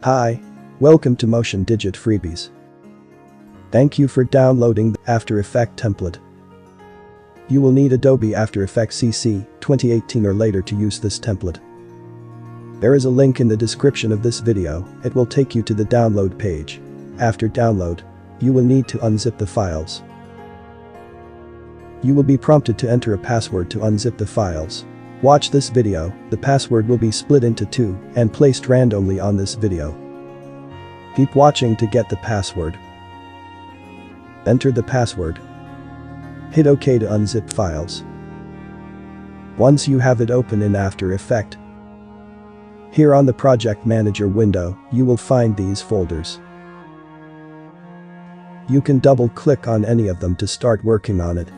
Hi, welcome to MotionDigit freebies. Thank you for downloading the After Effects template. You will need Adobe After Effects CC 2018 or later to use this template. There is a link in the description of this video. It will take you to the download page. After download, you will need to unzip the files. You will be prompted to enter a password to unzip the files. Watch this video. The password will be split into two and placed randomly on this video. Keep watching to get the password. Enter the password. Hit OK to unzip files. Once you have it open in After Effects, here on the Project Manager window, you will find these folders. You can double-click on any of them to start working on it.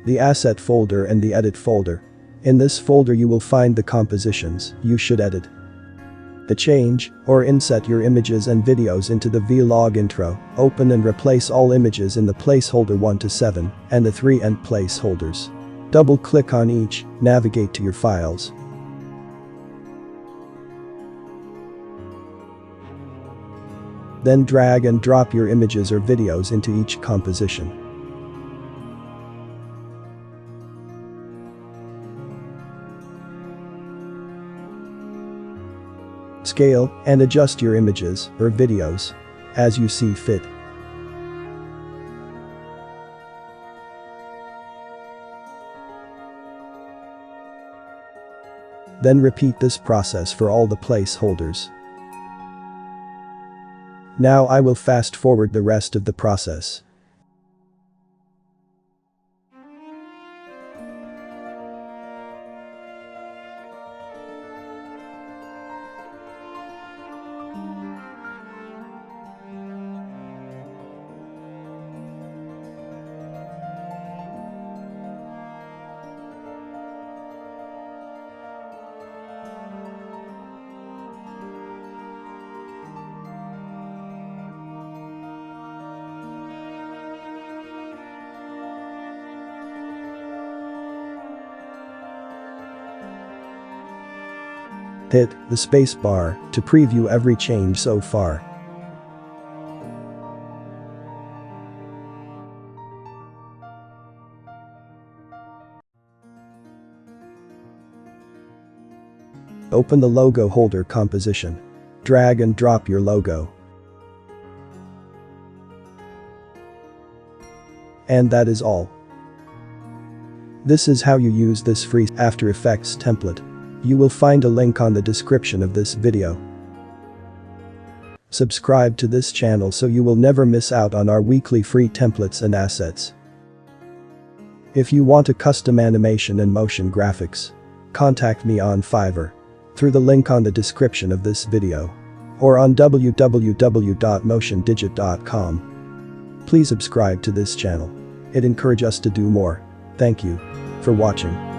The Asset folder and the Edit folder. In this folder you will find the compositions you should edit. To change or inset your images and videos into the vlog intro, open and replace all images in the placeholder 1 to 7 and the 3 end placeholders. Double-click on each, navigate to your files. Then drag and drop your images or videos into each composition. Scale and adjust your images or videos as you see fit. Then repeat this process for all the placeholders. Now I will fast forward the rest of the process. Hit the space bar to preview every change so far. Open the logo holder composition. Drag and drop your logo. And that is all. This is how you use this free After Effects template. You will find a link on the description of this video. Subscribe to this channel so you will never miss out on our weekly free templates and assets. If you want a custom animation and motion graphics, contact me on Fiverr through the link on the description of this video or on www.motiondigit.com. Please subscribe to this channel. It encourages us to do more. Thank you for watching.